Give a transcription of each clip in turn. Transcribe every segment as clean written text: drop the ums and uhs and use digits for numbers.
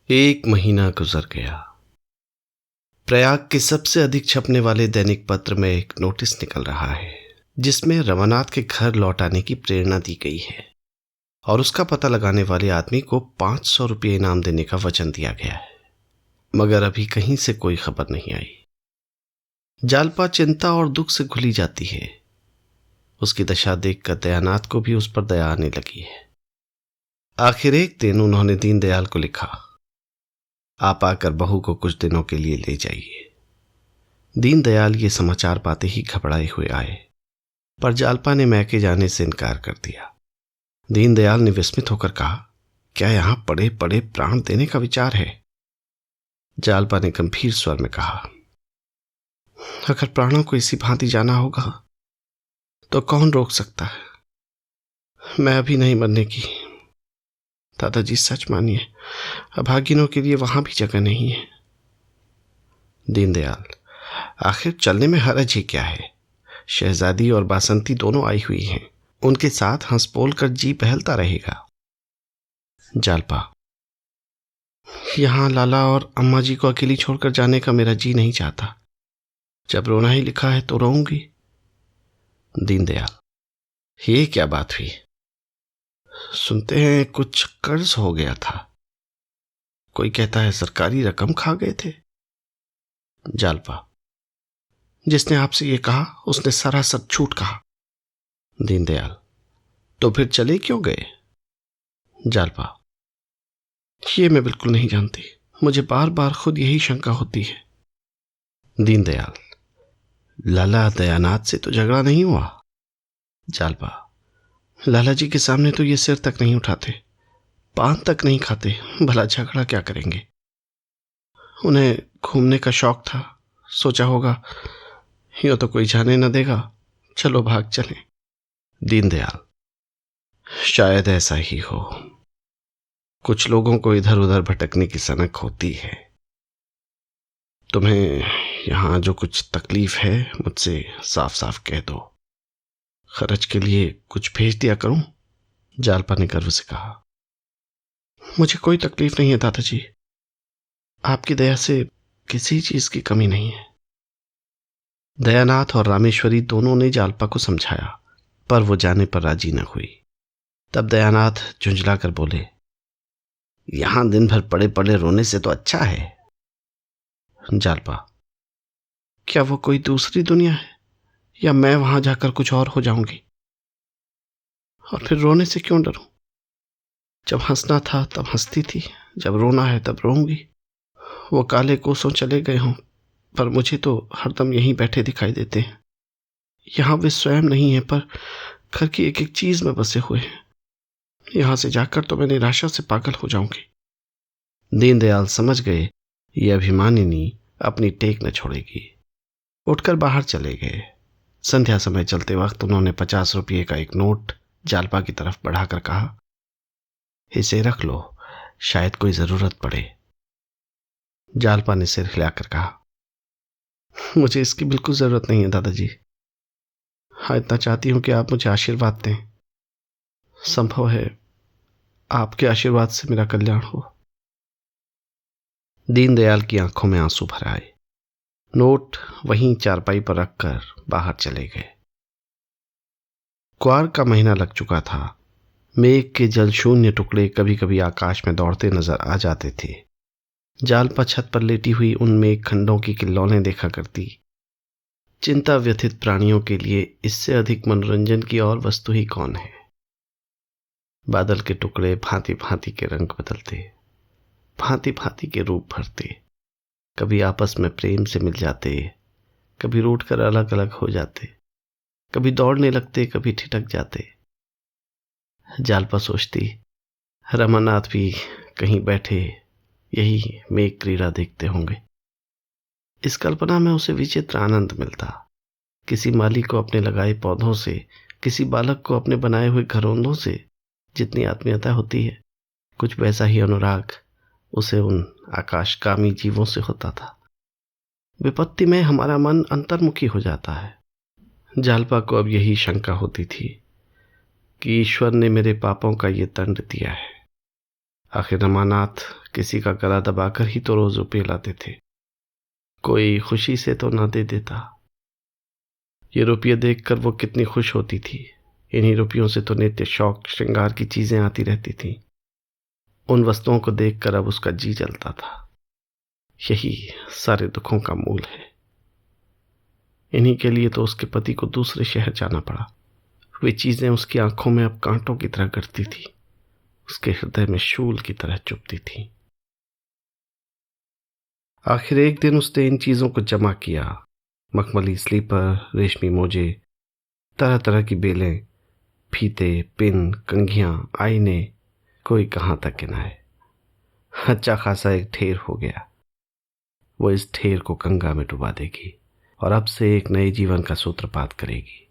एक महीना गुजर गया। प्रयाग के सबसे अधिक छपने वाले दैनिक पत्र में एक नोटिस निकल रहा है जिसमें रमानाथ के घर लौट आने की प्रेरणा दी गई है और उसका पता लगाने वाले आदमी को 500 रुपये इनाम देने का वचन दिया गया है। मगर अभी कहीं से कोई खबर नहीं आई। जालपा चिंता और दुख से घुली जाती है। उसकी दशा देखकर दयानाथ को भी उस पर दया आने लगी है। आखिर एक दिन उन्होंने दीनदयाल को लिखा, आप आकर बहू को कुछ दिनों के लिए ले जाइए। दीनदयाल ये समाचार पाते ही घबराए हुए आए, पर जालपा ने मैके जाने से इनकार कर दिया। दीनदयाल ने विस्मित होकर कहा, क्या यहां पड़े पड़े प्राण देने का विचार है? जालपा ने गंभीर स्वर में कहा, अगर प्राणों को इसी भांति जाना होगा तो कौन रोक सकता है? मैं अभी नहीं मरने की। दादाजी सच मानिए, अभागिनों के लिए वहां भी जगह नहीं है। दीनदयाल, आखिर चलने में हरज ही क्या है? शहजादी और बासंती दोनों आई हुई हैं, उनके साथ हंस बोल कर जी बहलता रहेगा। जालपा, यहां लाला और अम्मा जी को अकेली छोड़कर जाने का मेरा जी नहीं चाहता। जब रोना ही लिखा है तो रोऊंगी। दीनदयाल, ये क्या बात हुई? सुनते हैं कुछ कर्ज हो गया था। कोई कहता है सरकारी रकम खा गए थे। जालपा, जिसने आपसे ये कहा उसने सरासर झूठ कहा। दीनदयाल, तो फिर चले क्यों गए? जालपा, ये मैं बिल्कुल नहीं जानती। मुझे बार बार खुद यही शंका होती है। दीनदयाल, लाला दयानाथ से तो झगड़ा नहीं हुआ? जालपा, लाला जी के सामने तो ये सिर तक नहीं उठाते, पान तक नहीं खाते, भला झगड़ा क्या करेंगे? उन्हें घूमने का शौक था, सोचा होगा यूं तो कोई जाने न देगा, चलो भाग चलें। दीनदयाल, शायद ऐसा ही हो। कुछ लोगों को इधर उधर भटकने की सनक होती है। तुम्हें यहां जो कुछ तकलीफ है मुझसे साफ साफ कह दो, खर्च के लिए कुछ भेज दिया करूं। जालपा ने गर्व से कहा, मुझे कोई तकलीफ नहीं है दादाजी, आपकी दया से किसी चीज की कमी नहीं है। दयानाथ और रामेश्वरी दोनों ने जालपा को समझाया, पर वो जाने पर राजी न हुई। तब दयानाथ झुंझला कर बोले, यहां दिन भर पड़े पड़े रोने से तो अच्छा है। जालपा, क्या वो कोई दूसरी दुनिया है, या मैं वहां जाकर कुछ और हो जाऊंगी? और फिर रोने से क्यों डरूं? जब हंसना था तब हंसती थी, जब रोना है तब रोऊंगी। वो काले कोसों चले गए हों, पर मुझे तो हरदम यहीं बैठे दिखाई देते हैं। यहां वे स्वयं नहीं है, पर घर की एक एक चीज में बसे हुए हैं। यहां से जाकर तो मैं निराशा से पागल हो जाऊंगी। दीनदयाल समझ गए ये अभिमानिनी अपनी टेक न छोड़ेगी। उठकर बाहर चले गए। संध्या समय चलते वक्त उन्होंने 50 रुपये का एक नोट जालपा की तरफ बढ़ाकर कहा, इसे रख लो, शायद कोई जरूरत पड़े। जालपा ने सिर हिलाकर कहा, मुझे इसकी बिल्कुल जरूरत नहीं है दादाजी। हाँ, इतना चाहती हूं कि आप मुझे आशीर्वाद दें। संभव है आपके आशीर्वाद से मेरा कल्याण हो। दीनदयाल की आंखों में आंसू भर आए। नोट वहीं चारपाई पर रखकर बाहर चले गए। क्वार का महीना लग चुका था। मेघ के जल शून्य टुकड़े कभी कभी आकाश में दौड़ते नजर आ जाते थे। जालपा छत पर लेटी हुई उन मेघ खंडों की किल्लौने देखा करती। चिंता व्यथित प्राणियों के लिए इससे अधिक मनोरंजन की और वस्तु ही कौन है? बादल के टुकड़े भांति भांति के रंग बदलते, भांति भांति के रूप भरते, कभी आपस में प्रेम से मिल जाते, कभी रूठ कर अलग अलग हो जाते, कभी दौड़ने लगते, कभी ठिठक जाते। जालपा सोचती, रमानाथ भी कहीं बैठे यही मेघ क्रीड़ा देखते होंगे। इस कल्पना में उसे विचित्र आनंद मिलता। किसी माली को अपने लगाए पौधों से, किसी बालक को अपने बनाए हुए घरौंदों से जितनी आत्मीयता होती है, कुछ वैसा ही अनुराग उसे उन आकाशगामी जीवों से होता था। विपत्ति में हमारा मन अंतर्मुखी हो जाता है। जालपा को अब यही शंका होती थी कि ईश्वर ने मेरे पापों का ये दंड दिया है। आखिर रमानाथ किसी का गला दबाकर ही तो रोज रुपये लाते थे, कोई खुशी से तो ना दे देता। ये रुपये देखकर वो कितनी खुश होती थी। इन्हीं रुपयों से तो नित्य शौक श्रृंगार की चीजें आती रहती थीं। उन वस्तुओं को देखकर अब उसका जी जलता था। यही सारे दुखों का मूल है। इन्हीं के लिए तो उसके पति को दूसरे शहर जाना पड़ा। वे चीजें उसकी आंखों में अब कांटों की तरह गड़ती थी, उसके हृदय में शूल की तरह चुभती थी। आखिर एक दिन उसने इन चीजों को जमा किया। मखमली स्लीपर, रेशमी मोजे, तरह तरह की बेलें, फीते, पिन, कंघियां, आईने, कोई कहां तक गिनाए। अच्छा खासा एक ढेर हो गया। वो इस ढेर को गंगा में डुबा देगी और अब से एक नए जीवन का सूत्रपात करेगी।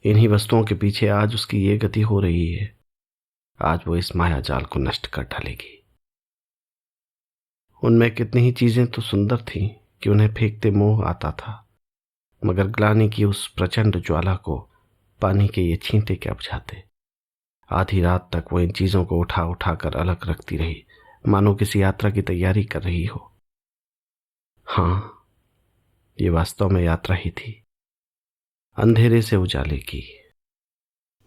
इन्हीं वस्तुओं के पीछे आज उसकी ये गति हो रही है। आज वो इस माया जाल को नष्ट कर डालेगी। उनमें कितनी ही चीजें तो सुंदर थीं कि उन्हें फेंकते मोह आता था, मगर ग्लानि की उस प्रचंड ज्वाला को पानी के ये छींटे क्या बुझाते। आधी रात तक वो इन चीजों को उठा उठा कर अलग रखती रही, मानो किसी यात्रा की तैयारी कर रही हो। हाँ, ये वास्तव में यात्रा ही थी। अंधेरे से उजाले की,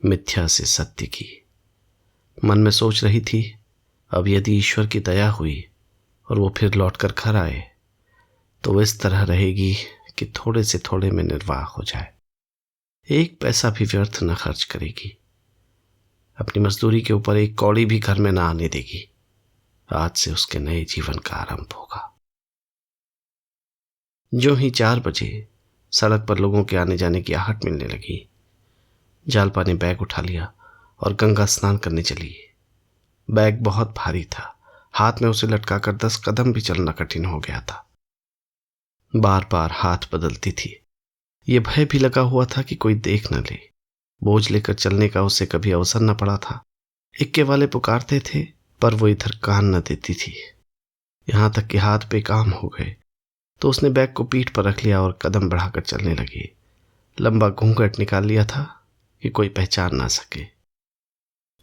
मिथ्या से सत्य की। मन में सोच रही थी, अब यदि ईश्वर की दया हुई और वो फिर लौटकर घर आए तो वो इस तरह रहेगी कि थोड़े से थोड़े में निर्वाह हो जाए। एक पैसा भी व्यर्थ न खर्च करेगी। अपनी मजदूरी के ऊपर एक कौड़ी भी घर में ना आने देगी। आज से उसके नए जीवन का आरंभ होगा। जो ही 4 बजे सड़क पर लोगों के आने जाने की आहट मिलने लगी, जालपा ने बैग उठा लिया और गंगा स्नान करने चली। बैग बहुत भारी था। हाथ में उसे लटकाकर 10 कदम भी चलना कठिन हो गया था। बार बार हाथ बदलती थी। ये भय भी लगा हुआ था कि कोई देख न ले। बोझ लेकर चलने का उसे कभी अवसर न पड़ा था। इक्के वाले पुकारते थे पर वो इधर कान न देती थी। यहां तक कि हाथ बेकाम हो गए तो उसने बैग को पीठ पर रख लिया और कदम बढ़ाकर चलने लगी। लंबा घूंघट निकाल लिया था कि कोई पहचान ना सके।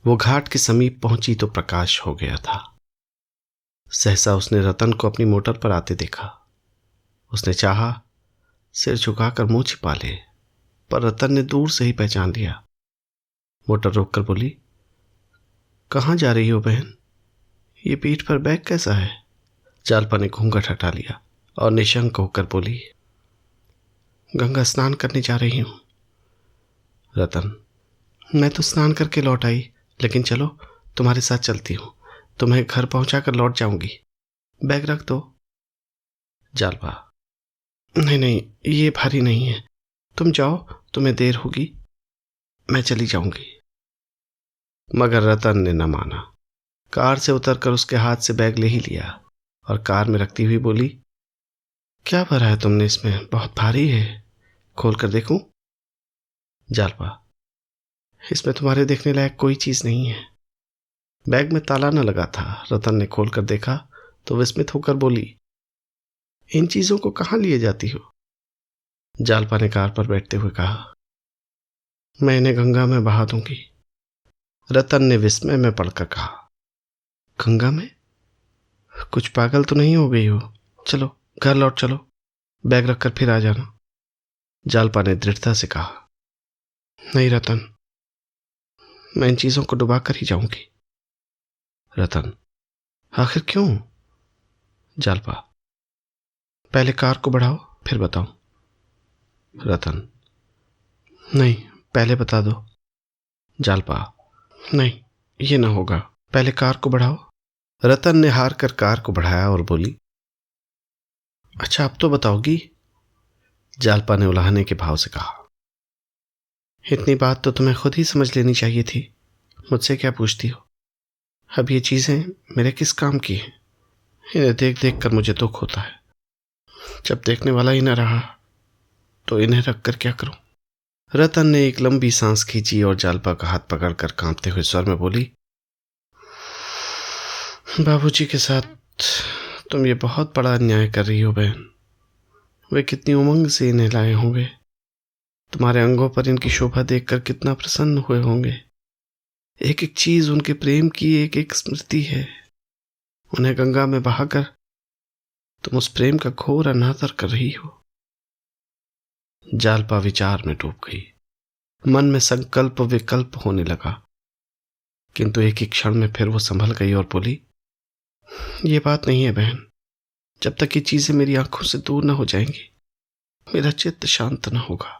वो घाट के समीप पहुंची तो प्रकाश हो गया था। सहसा उसने रतन को अपनी मोटर पर आते देखा। उसने चाहा सिर झुकाकर मुंह छिपा ले, पर रतन ने दूर से ही पहचान लिया। मोटर रोककर बोली, कहाँ जा रही हो बहन? ये पीठ पर बैग कैसा है? जालपा ने घूंघट हटा लिया और निशंक होकर बोली, गंगा स्नान करने जा रही हूं। रतन, मैं तो स्नान करके लौट आई, लेकिन चलो तुम्हारे साथ चलती हूं। तुम्हें घर पहुंचाकर लौट जाऊंगी। बैग रख दो। जालपा, नहीं नहीं, ये भारी नहीं है। तुम जाओ, तुम्हें देर होगी, मैं चली जाऊंगी। मगर रतन ने न माना। कार से उतरकर उसके हाथ से बैग ले ही लिया और कार में रखती हुई बोली, क्या भरा है तुमने इसमें? बहुत भारी है, खोल कर देखूं? जालपा, इसमें तुम्हारे देखने लायक कोई चीज नहीं है। बैग में ताला न लगा था। रतन ने खोल कर देखा तो विस्मित होकर बोली, इन चीजों को कहां लिए जाती हो? जालपा ने कार पर बैठते हुए कहा, मैं इन्हें गंगा में बहा दूंगी। रतन ने विस्मय में पड़कर कहा, गंगा में? कुछ पागल तो नहीं हो गई हो? चलो घर लौट चलो, बैग रखकर फिर आ जाना। जालपा ने दृढ़ता से कहा, नहीं रतन, मैं इन चीजों को डुबा कर ही जाऊंगी। रतन, आखिर क्यों? जालपा, पहले कार को बढ़ाओ फिर बताऊं। रतन, नहीं, पहले बता दो। जालपा, नहीं, ये ना होगा, पहले कार को बढ़ाओ। रतन ने हार कर कार को बढ़ाया और बोली, अच्छा अब तो बताओगी? जालपा ने उलाहने के भाव से कहा, इतनी बात तो तुम्हें खुद ही समझ लेनी चाहिए थी, मुझसे क्या पूछती हो? अब ये चीजें मेरे किस काम की हैं? इन्हें देख देख कर मुझे दुख होता है। जब देखने वाला ही न रहा तो इन्हें रख कर क्या करूं? रतन ने एक लंबी सांस खींची और जालपा का हाथ पकड़कर कांपते हुए स्वर में बोली, बाबूजी के साथ तुम ये बहुत बड़ा अन्याय कर रही हो बहन। वे कितनी उमंग से इन्हें लाए होंगे। तुम्हारे अंगों पर इनकी शोभा देखकर कितना प्रसन्न हुए होंगे। एक एक चीज उनके प्रेम की एक एक स्मृति है। उन्हें गंगा में बहाकर तुम उस प्रेम का घोर अनादर कर रही हो। जालपा विचार में डूब गई। मन में संकल्प विकल्प होने लगा, किंतु एक ही क्षण में फिर वो संभल गई और बोली, ये बात नहीं है बहन। जब तक ये चीजें मेरी आंखों से दूर न हो जाएंगी, मेरा चित्त शांत न होगा।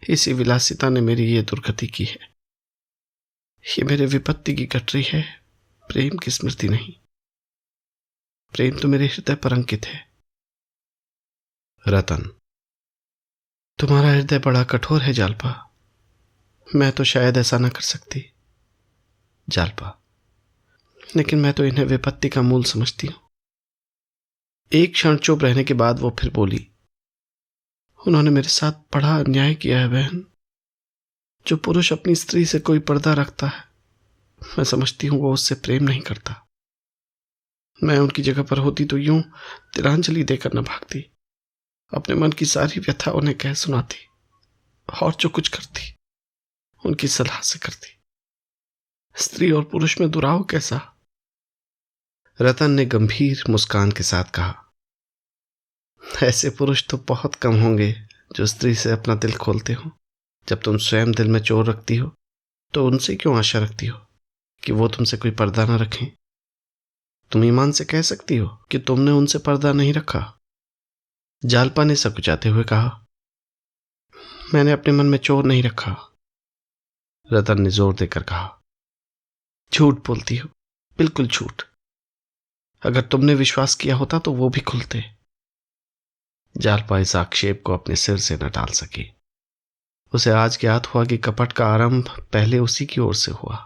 इसी विलासिता ने मेरी ये दुर्गति की है। ये मेरे विपत्ति की गठरी है, प्रेम की स्मृति नहीं। प्रेम तो मेरे हृदय पर अंकित है। रतन, तुम्हारा हृदय बड़ा कठोर है जालपा। मैं तो शायद ऐसा न कर सकती। जालपा, लेकिन मैं तो इन्हें विपत्ति का मूल समझती हूं। एक क्षण चुप रहने के बाद वो फिर बोली, उन्होंने मेरे साथ बड़ा अन्याय किया है बहन। जो पुरुष अपनी स्त्री से कोई पर्दा रखता है, मैं समझती हूं वो उससे प्रेम नहीं करता। मैं उनकी जगह पर होती तो यूं तिलांजलि देकर न भागती, अपने मन की सारी व्यथा उन्हें कह सुनाती, और जो कुछ करती उनकी सलाह से करती। स्त्री और पुरुष में दुराव कैसा? रतन ने गंभीर मुस्कान के साथ कहा, ऐसे पुरुष तो बहुत कम होंगे जो स्त्री से अपना दिल खोलते हो। जब तुम स्वयं दिल में चोर रखती हो तो उनसे क्यों आशा रखती हो कि वो तुमसे कोई पर्दा न रखें? तुम ईमान से कह सकती हो कि तुमने उनसे पर्दा नहीं रखा? जालपा ने सकुचाते हुए कहा, मैंने अपने मन में चोर नहीं रखा। रतन ने जोर देकर कहा, झूठ बोलती हो, बिल्कुल झूठ। अगर तुमने विश्वास किया होता तो वो भी खुलते। जालपा इस आक्षेप को अपने सिर से न टाल सकी। उसे आज ज्ञात हुआ कि कपट का आरंभ पहले उसी की ओर से हुआ।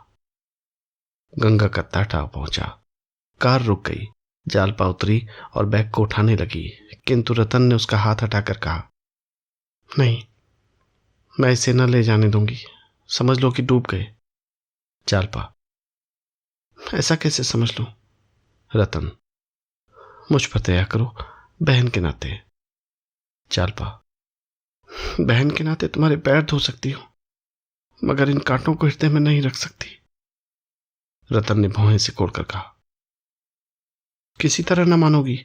गंगा का तट आ पहुंचा। कार रुक गई। जालपा उतरी और बैग को उठाने लगी, किंतु रतन ने उसका हाथ हटाकर कहा, नहीं, मैं इसे न ले जाने दूंगी। समझ लो कि डूब गए। जालपा, ऐसा कैसे समझ लूं? रतन, मुझ पर दया करो, बहन के नाते। जालपा, बहन के नाते तुम्हारे पैर धो सकती हूं, मगर इन कांटों को हृदय में नहीं रख सकती। रतन ने भौहें सिकोड़कर कहा, किसी तरह न मानोगी?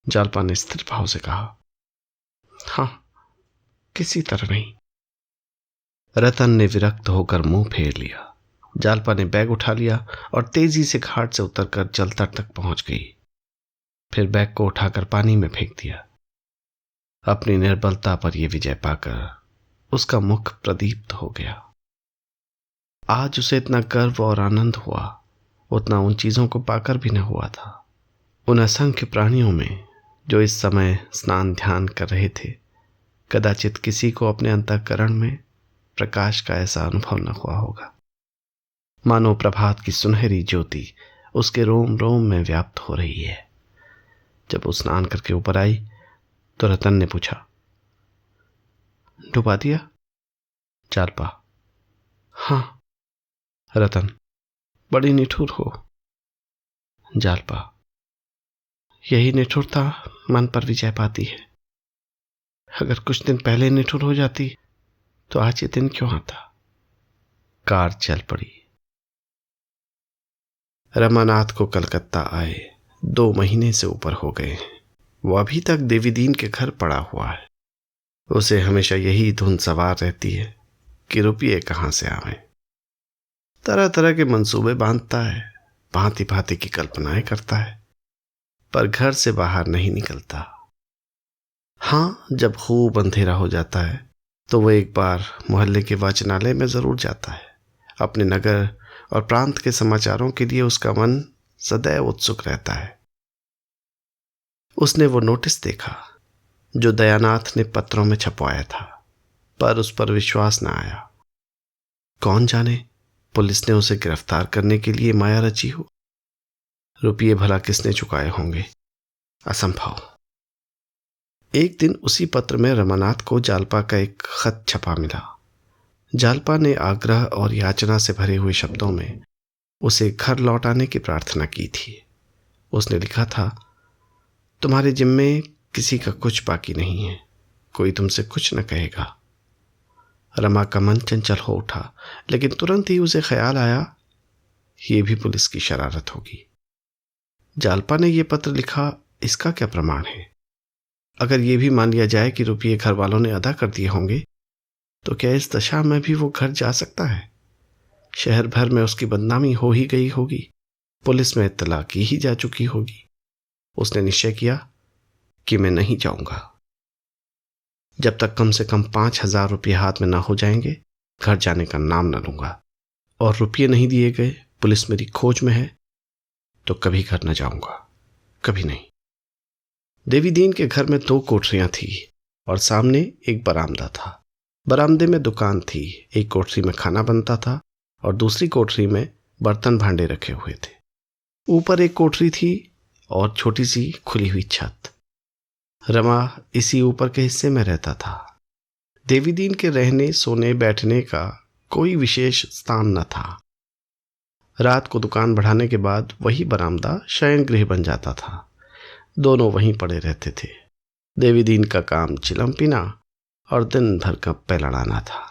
जालपा ने स्थिर भाव से कहा, हां, किसी तरह नहीं। रतन ने विरक्त होकर मुंह फेर लिया। जालपा ने बैग उठा लिया और तेजी से घाट से उतरकर जल तट तक पहुंच गई। फिर बैग को उठाकर पानी में फेंक दिया। अपनी निर्बलता पर यह विजय पाकर उसका मुख प्रदीप्त हो गया। आज उसे इतना गर्व और आनंद हुआ, उतना उन चीजों को पाकर भी न हुआ था। उन असंख्य प्राणियों में जो इस समय स्नान ध्यान कर रहे थे, कदाचित किसी को अपने अंतःकरण में प्रकाश का ऐसा अनुभव न हुआ होगा। मानो प्रभात की सुनहरी ज्योति उसके रोम रोम में व्याप्त हो रही है। जब वो स्नान करके ऊपर आई तो रतन ने पूछा, डुबा दिया? जालपा, हां। रतन, बड़ी निठुर हो। जालपा, यही निठुरता मन पर विजय पाती है। अगर कुछ दिन पहले निठुर हो जाती तो आज ये दिन क्यों आता? कार चल पड़ी। रमानाथ को कलकत्ता आए 2 महीने से ऊपर हो गए। वो अभी तक देवीदीन के घर पड़ा हुआ है। उसे हमेशा यही धुन सवार रहती है कि रुपये कहां से आवे। तरह तरह के मंसूबे बांधता है, भांति भांति की कल्पनाएं करता है, पर घर से बाहर नहीं निकलता। हां, जब खूब अंधेरा हो जाता है तो वो एक बार मोहल्ले के वाचनालय में जरूर जाता है। अपने नगर और प्रांत के समाचारों के लिए उसका मन सदैव उत्सुक रहता है। उसने वो नोटिस देखा जो दयानाथ ने पत्रों में छपवाया था, पर उस पर विश्वास न आया। कौन जाने पुलिस ने उसे गिरफ्तार करने के लिए माया रची हो। रुपये भला किसने चुकाए होंगे? असंभव। एक दिन उसी पत्र में रमानाथ को जालपा का एक खत छपा मिला। जालपा ने आग्रह और याचना से भरे हुए शब्दों में उसे घर लौट आने की प्रार्थना की थी। उसने लिखा था, तुम्हारे जिम्मे किसी का कुछ बाकी नहीं है, कोई तुमसे कुछ न कहेगा। रमा का मन चंचल हो उठा, लेकिन तुरंत ही उसे ख्याल आया, ये भी पुलिस की शरारत होगी। जालपा ने यह पत्र लिखा, इसका क्या प्रमाण है? अगर ये भी मान लिया जाए कि रुपये घर वालों ने अदा कर दिए होंगे, तो क्या इस दशा में भी वो घर जा सकता है? शहर भर में उसकी बदनामी हो ही गई होगी, पुलिस में इत्तला की ही जा चुकी होगी। उसने निश्चय किया कि मैं नहीं जाऊंगा। जब तक कम से कम 5,000 रुपये हाथ में ना हो जाएंगे, घर जाने का नाम न लूंगा। और रुपये नहीं दिए गए, पुलिस मेरी खोज में है, तो कभी घर न जाऊंगा, कभी नहीं। देवी दीन के घर में 2 कोठरियां थी और सामने एक बरामदा था। बरामदे में दुकान थी। एक कोठरी में खाना बनता था और दूसरी कोठरी में बर्तन भांडे रखे हुए थे। ऊपर एक कोठरी थी और छोटी सी खुली हुई छत। रमा इसी ऊपर के हिस्से में रहता था। देवी दीन के रहने, सोने, बैठने का कोई विशेष स्थान न था। रात को दुकान बढ़ाने के बाद वही बरामदा शयन गृह बन जाता था। दोनों वहीं पड़े रहते थे। देवी दीन का काम चिलम पीना और दिन भर गप्पे लड़ाना था।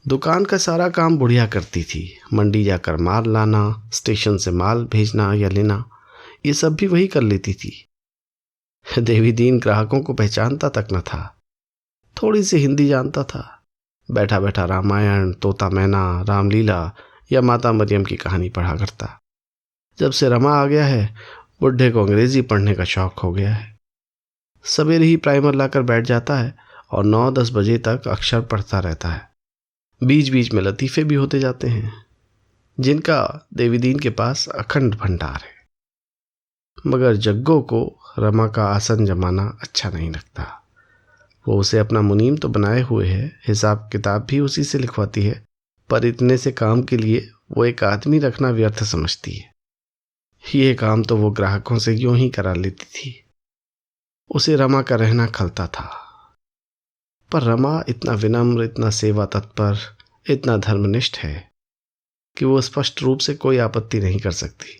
दुकान का सारा काम बुढ़िया करती थी। मंडी जाकर माल लाना, स्टेशन से माल भेजना या लेना, ये सब भी वही कर लेती थी। देवी दीन ग्राहकों को पहचानता तक न था। थोड़ी सी हिंदी जानता था। बैठा बैठा रामायण, तोता मैना, रामलीला या माता मरियम की कहानी पढ़ा करता। जब से रमा आ गया है, बुढ़े को अंग्रेजी पढ़ने का शौक हो गया है। सवेरे ही प्राइमर लाकर बैठ जाता है और 9-10 बजे तक अक्षर पढ़ता रहता है। बीच बीच में लतीफ़े भी होते जाते हैं, जिनका देवी दीन के पास अखंड भंडार है। मगर जग्गो को रमा का आसन जमाना अच्छा नहीं लगता। वो उसे अपना मुनीम तो बनाए हुए है, हिसाब किताब भी उसी से लिखवाती है, पर इतने से काम के लिए वो एक आदमी रखना व्यर्थ समझती है। ये काम तो वो ग्राहकों से यूं ही करा लेती थी। उसे रमा का रहना खलता था। पर रमा इतना विनम्र, इतना सेवा तत्पर, इतना धर्मनिष्ठ है कि वो स्पष्ट रूप से कोई आपत्ति नहीं कर सकती।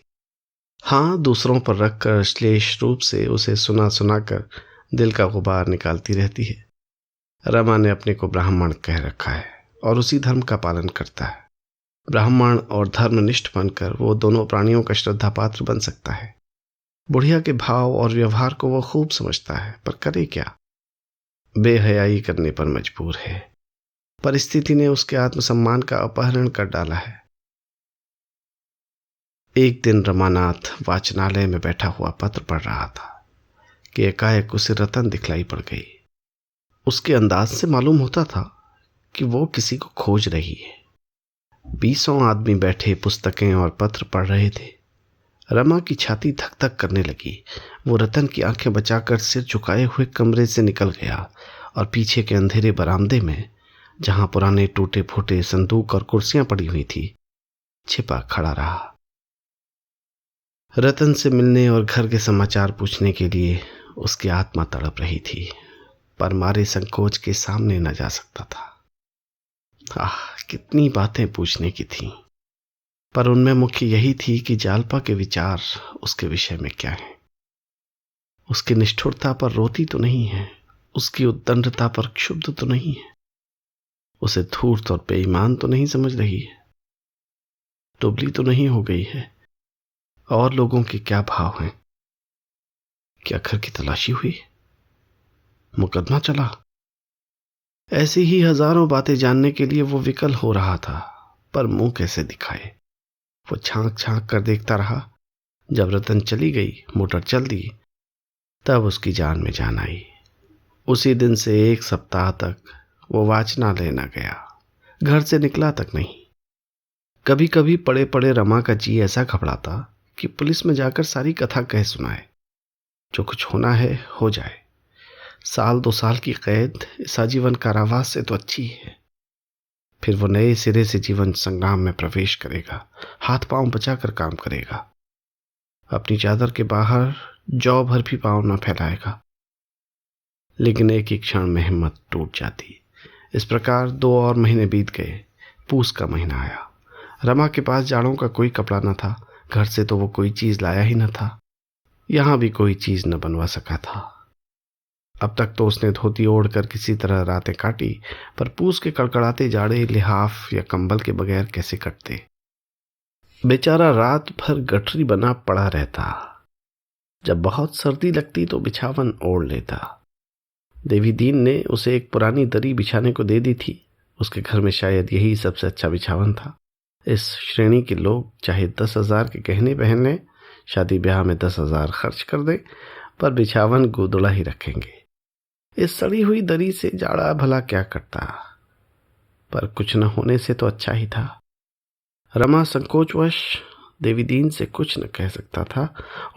हाँ, दूसरों पर रखकर श्लेष रूप से उसे सुना सुनाकर दिल का गुबार निकालती रहती है। रमा ने अपने को ब्राह्मण कह रखा है और उसी धर्म का पालन करता है। ब्राह्मण और धर्मनिष्ठ बनकर वो दोनों प्राणियों का श्रद्धा पात्र बन सकता है। बुढ़िया के भाव और व्यवहार को वो खूब समझता है, पर करे क्या? बेहयाई करने पर मजबूर है। परिस्थिति ने उसके आत्मसम्मान का अपहरण कर डाला है। एक दिन रमानाथ वाचनालय में बैठा हुआ पत्र पढ़ रहा था कि एकाएक उसे रतन दिखलाई पड़ गई। उसके अंदाज से मालूम होता था कि वो किसी को खोज रही है। 20 आदमी बैठे पुस्तकें और पत्र पढ़ रहे थे। रमा की छाती धक धक करने लगी। वो रतन की आंखें बचाकर सिर झुकाए हुए कमरे से निकल गया और पीछे के अंधेरे बरामदे में, जहां पुराने टूटे फूटे संदूक और कुर्सियां पड़ी हुई थी, छिपा खड़ा रहा। रतन से मिलने और घर के समाचार पूछने के लिए उसकी आत्मा तड़प रही थी, पर मारे संकोच के सामने न जा सकता था। कितनी बातें पूछने की थीं, पर उनमें मुख्य यही थी कि जालपा के विचार उसके विषय में क्या हैं। उसकी निष्ठुरता पर रोती तो नहीं है, उसकी उद्दंडता पर क्षुब्ध तो नहीं है, उसे धूर्त और बेईमान तो नहीं समझ रही है, दुबली तो नहीं हो गई है। और लोगों के क्या भाव हैं? क्या घर की तलाशी हुई? मुकदमा चला? ऐसी ही हजारों बातें जानने के लिए वो विकल हो रहा था, पर मुंह कैसे दिखाए। वो झांक झांक कर देखता रहा। जब रतन चली गई, मोटर चल दी, तब उसकी जान में जान आई। उसी दिन से 1 सप्ताह तक वो वाचनालय न गया, घर से निकला तक नहीं। कभी कभी पड़े पड़े रमा का जी ऐसा घबराता कि पुलिस में जाकर सारी कथा कह सुनाए। जो कुछ होना है हो जाए। 1-2 साल की कैद इस आजीवन कारावास से तो अच्छी है। फिर वो नए सिरे से जीवन संग्राम में प्रवेश करेगा, हाथ पांव बचाकर काम करेगा, अपनी चादर के बाहर जौ भर भी पांव न फैलाएगा। लेकिन एक ही क्षण में हिम्मत टूट जाती। इस प्रकार 2 और महीने बीत गए। पूस का महीना आया। रमा के पास जाड़ों का कोई कपड़ा न था। घर से तो वो कोई चीज लाया ही न था। यहां भी कोई चीज न बनवा सका था। अब तक तो उसने धोती ओढ़कर किसी तरह रातें काटी, पर पूस के कड़कड़ाते जाड़े लिहाफ या कंबल के बगैर कैसे कटते। बेचारा रात भर गठरी बना पड़ा रहता। जब बहुत सर्दी लगती तो बिछावन ओढ़ लेता। देवी दीन ने उसे एक पुरानी दरी बिछाने को दे दी थी। उसके घर में शायद यही सबसे अच्छा बिछावन था। इस श्रेणी के लोग चाहे 10,000 के गहने पहन लें, शादी ब्याह में 10,000 खर्च कर दें, पर बिछावन गोदड़ा ही रखेंगे। इस सड़ी हुई दरी से जाड़ा भला क्या करता, पर कुछ न होने से तो अच्छा ही था। रमा संकोचवश देवीदीन से कुछ न कह सकता था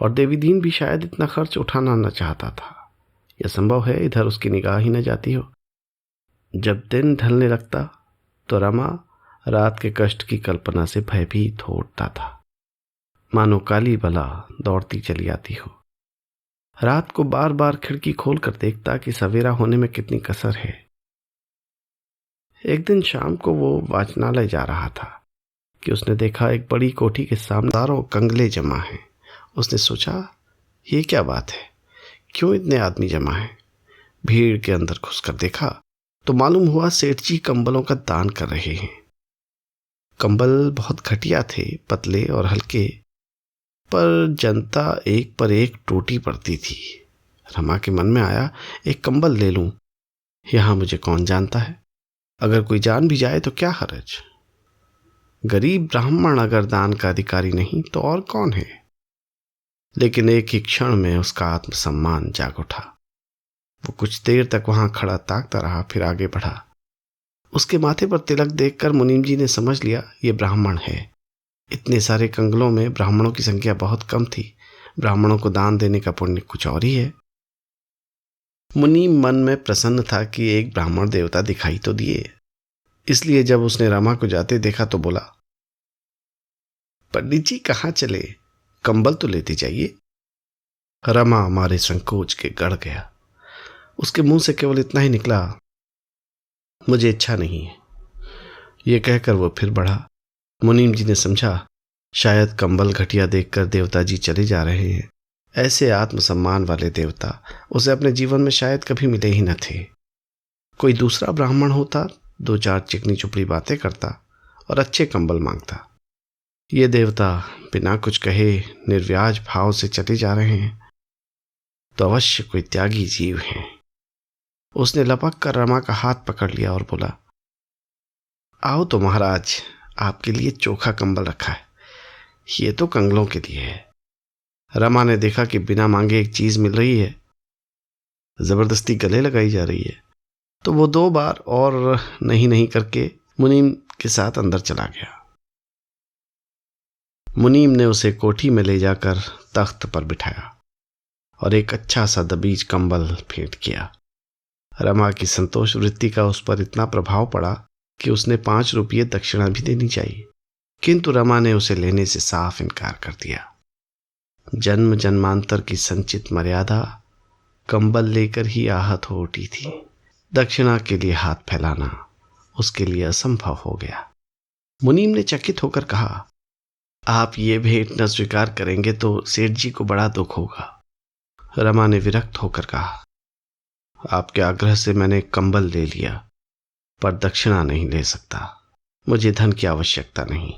और देवीदीन भी शायद इतना खर्च उठाना न चाहता था। यह संभव है इधर उसकी निगाह ही न जाती हो। जब दिन ढलने लगता तो रमा रात के कष्ट की कल्पना से भयभीत हो उठता था, मानो काली बला दौड़ती चली आती हो। रात को बार बार खिड़की खोलकर देखता कि सवेरा होने में कितनी कसर है। एक दिन शाम को वो वाचनालय जा रहा था कि उसने देखा एक बड़ी कोठी के सामने हजारों कंगले जमा हैं। उसने सोचा, ये क्या बात है, क्यों इतने आदमी जमा हैं? भीड़ के अंदर घुसकर देखा तो मालूम हुआ सेठ जी कंबलों का दान कर रहे हैं। कंबल बहुत घटिया थे, पतले और हल्के, पर जनता एक पर एक टूटी पड़ती थी। रमा के मन में आया, एक कंबल ले लूं, यहां मुझे कौन जानता है, अगर कोई जान भी जाए तो क्या हर्ज। गरीब ब्राह्मण अगर दान का अधिकारी नहीं तो और कौन है। लेकिन एक ही क्षण में उसका आत्मसम्मान जाग उठा। वो कुछ देर तक वहां खड़ा ताकता रहा, फिर आगे बढ़ा। उसके माथे पर तिलक देखकर मुनीम जी ने समझ लिया ये ब्राह्मण है। इतने सारे कंगलों में ब्राह्मणों की संख्या बहुत कम थी। ब्राह्मणों को दान देने का पुण्य कुछ और ही है। मुनीम मन में प्रसन्न था कि एक ब्राह्मण देवता दिखाई तो दिए। इसलिए जब उसने रमा को जाते देखा तो बोला, पंडित जी कहाँ चले, कंबल तो लेते जाइए। रमा हमारे संकोच के गड़ गया। उसके मुंह से केवल इतना ही निकला, मुझे इच्छा नहीं है। यह कहकर वो फिर बढ़ा। मुनीम जी ने समझा शायद कंबल घटिया देखकर देवता जी चले जा रहे हैं। ऐसे आत्मसम्मान वाले देवता उसे अपने जीवन में शायद कभी मिले ही न थे। कोई दूसरा ब्राह्मण होता, 2-4 चिकनी चुपड़ी बातें करता और अच्छे कंबल मांगता। ये देवता बिना कुछ कहे निर्व्याज भाव से चले जा रहे हैं तो अवश्य कोई त्यागी जीव हैं। उसने लपक कर रमा का हाथ पकड़ लिया और बोला, आओ तो महाराज, आपके लिए चोखा कंबल रखा है, ये तो कंगलों के लिए है। रमा ने देखा कि बिना मांगे एक चीज मिल रही है, जबरदस्ती गले लगाई जा रही है, तो वो 2 बार और नहीं नहीं करके मुनीम के साथ अंदर चला गया। मुनीम ने उसे कोठी में ले जाकर तख्त पर बिठाया और एक अच्छा सा दबीज कंबल भेंट किया। रमा की संतोष वृत्ति का उस पर इतना प्रभाव पड़ा कि उसने 5 रुपये दक्षिणा भी देनी चाहिए, किंतु रमा ने उसे लेने से साफ इनकार कर दिया। जन्म जन्मांतर की संचित मर्यादा कंबल लेकर ही आहत हो उठी थी। दक्षिणा के लिए हाथ फैलाना उसके लिए असंभव हो गया। मुनीम ने चकित होकर कहा, आप ये भेंट न स्वीकार करेंगे तो सेठ जी को बड़ा दुख होगा। रमा ने विरक्त होकर कहा, आपके आग्रह से मैंने कंबल ले लिया, पर दक्षिणा नहीं ले सकता। मुझे धन की आवश्यकता नहीं।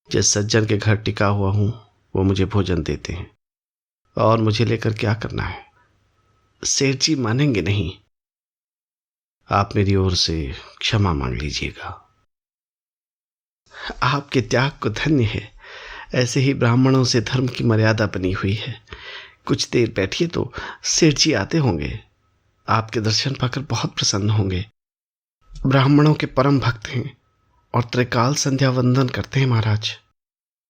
जिस सज्जन के घर टिका हुआ हूं वो मुझे भोजन देते हैं, और मुझे लेकर क्या करना है। सेठ जी मानेंगे नहीं। आप मेरी ओर से क्षमा मांग लीजिएगा। आपके त्याग को धन्य है। ऐसे ही ब्राह्मणों से धर्म की मर्यादा बनी हुई है। कुछ देर बैठिए तो सेठ जी आते होंगे, आपके दर्शन पाकर बहुत प्रसन्न होंगे। ब्राह्मणों के परम भक्त हैं और त्रिकाल संध्या वंदन करते हैं महाराज।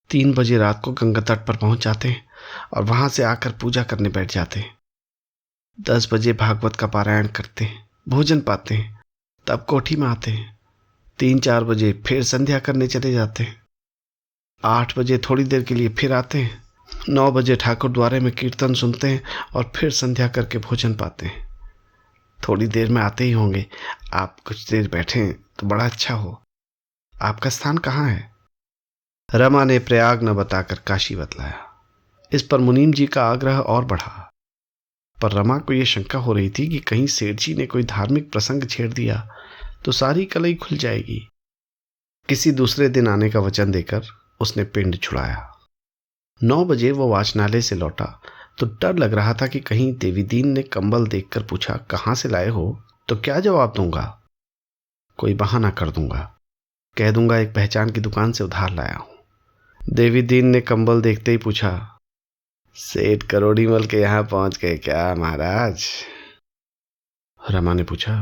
3 बजे रात को गंगा तट पर पहुंच जाते हैं और वहां से आकर पूजा करने बैठ जाते हैं। 10 बजे भागवत का पारायण करते हैं, भोजन पाते हैं, तब कोठी में आते हैं। 3-4 बजे फिर संध्या करने चले जाते हैं। 8 बजे थोड़ी देर के लिए फिर आते हैं। 9 बजे ठाकुर द्वारे में कीर्तन सुनते हैं और फिर संध्या करके भोजन पाते हैं। थोड़ी देर में आते ही होंगे। आप कुछ देर बैठें तो बड़ा अच्छा हो। आपका स्थान कहाँ है? रमा ने प्रयाग न बताकर काशी बतलाया। इस पर मुनीम जी का आग्रह और बढ़ा, पर रमा को यह शंका हो रही थी कि कहीं सेठ जी ने कोई धार्मिक प्रसंग छेड़ दिया तो सारी कलई खुल जाएगी। किसी दूसरे दिन आने का वचन देकर उसने पिंड छुड़ाया। 9 बजे वो वाचनालय से लौटा तो डर लग रहा था कि कहीं देवीदीन ने कंबल देखकर पूछा, कहाँ से लाए हो, तो क्या जवाब दूंगा। कोई बहाना कर दूंगा, कह दूंगा एक पहचान की दुकान से उधार लाया हूं। देवीदीन ने कंबल देखते ही पूछा, सेठ करोड़ीमल के यहां पहुंच गए क्या महाराज। रमा ने पूछा,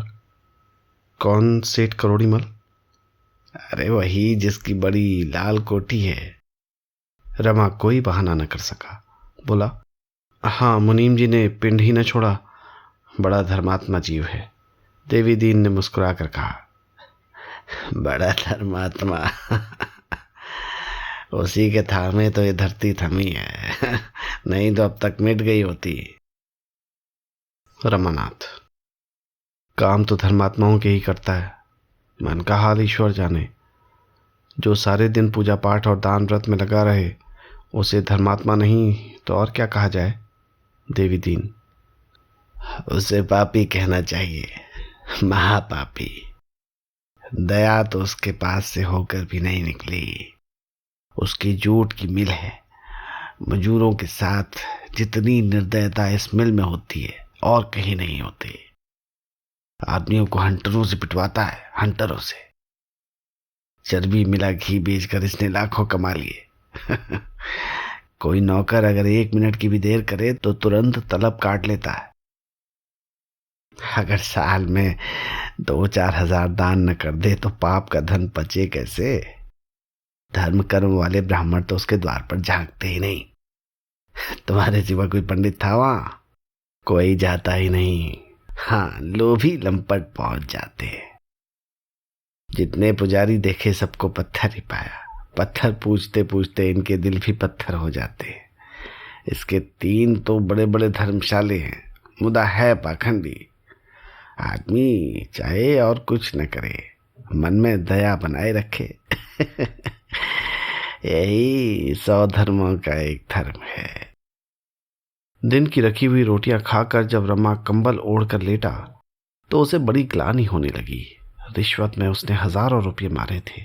कौन सेठ करोड़ीमल। अरे वही जिसकी बड़ी लाल कोठी है। रमा कोई बहाना न कर सका, बोला, हाँ, मुनीम जी ने पिंड ही न छोड़ा, बड़ा धर्मात्मा जीव है। देवीदीन ने मुस्कुराकर कहा, बड़ा धर्मात्मा उसी के थामे तो ये धरती थमी है नहीं तो अब तक मिट गई होती। रमानाथ, काम तो धर्मात्माओं के ही करता है, मन का हाल ईश्वर जाने। जो सारे दिन पूजा पाठ और दान व्रत में लगा रहे उसे धर्मात्मा नहीं तो और क्या कहा जाए। देवीदीन, उसे पापी कहना चाहिए, महापापी। दया तो उसके पास से होकर भी नहीं निकली। उसकी जूट की मिल है, मजूरों के साथ जितनी निर्दयता इस मिल में होती है और कहीं नहीं होती। आदमियों को हंटरों से पिटवाता है, हंटरों से। चर्बी मिला घी बेचकर इसने लाखों कमा लिए कोई नौकर अगर 1 मिनट की भी देर करे तो तुरंत तलब काट लेता है। अगर साल में 2-4 हजार दान न कर दे तो पाप का धन पचे कैसे। धर्म कर्म वाले ब्राह्मण तो उसके द्वार पर झांकते ही नहीं। तुम्हारे सिवा कोई पंडित था वहां? कोई जाता ही नहीं। हाँ, लोभी लंपट पहुंच जाते। जितने पुजारी देखे सबको पत्थर ही पाया। पत्थर पूछते पूछते इनके दिल भी पत्थर हो जाते। इसके 3 तो बड़े बड़े धर्मशाले हैं, मुदा है पाखंडी। आदमी चाहे और कुछ न करे, मन में दया बनाए रखे यही 100 धर्मों का एक धर्म है। दिन की रखी हुई रोटियां खाकर जब रमा कंबल ओढ़कर लेटा तो उसे बड़ी ग्लानि होने लगी। रिश्वत में उसने हजारों रुपये मारे थे,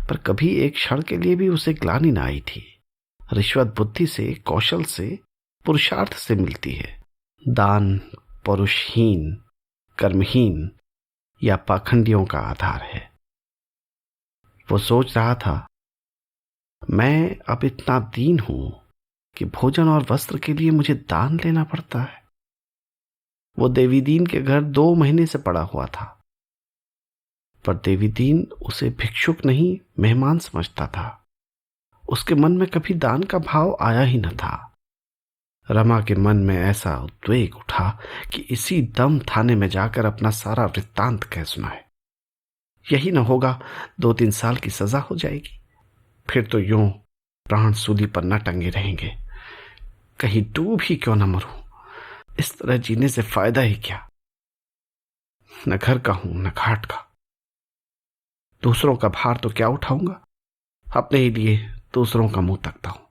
पर कभी एक क्षण के लिए भी उसे ग्लानि न आई थी। रिश्वत बुद्धि से, कौशल से, पुरुषार्थ से मिलती है। दान परुषहीन, कर्महीन या पाखंडियों का आधार है। वो सोच रहा था, मैं अब इतना दीन हूं कि भोजन और वस्त्र के लिए मुझे दान लेना पड़ता है। वो देवीदीन के घर 2 महीने से पड़ा हुआ था, पर देवीदीन उसे भिक्षुक नहीं मेहमान समझता था। उसके मन में कभी दान का भाव आया ही न था। रमा के मन में ऐसा उद्वेग उठा कि इसी दम थाने में जाकर अपना सारा वृत्तांत कह सुनाए। यही न होगा 2-3 साल की सजा हो जाएगी, फिर तो यूं प्राण सूली पर न टंगे रहेंगे। कहीं डूब ही क्यों न मरूं, इस तरह जीने से फायदा ही क्या। न घर का हूं न घाट का, दूसरों का भार तो क्या उठाऊंगा, अपने ही लिए दूसरों का मुंह तकता हूं।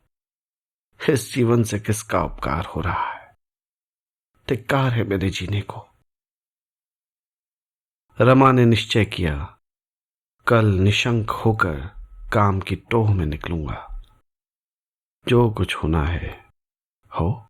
इस जीवन से किसका उपकार हो रहा है, धिक्कार है मेरे जीने को। रमा ने निश्चय किया, कल निशंक होकर काम की टोह में निकलूंगा। जो कुछ होना है हो।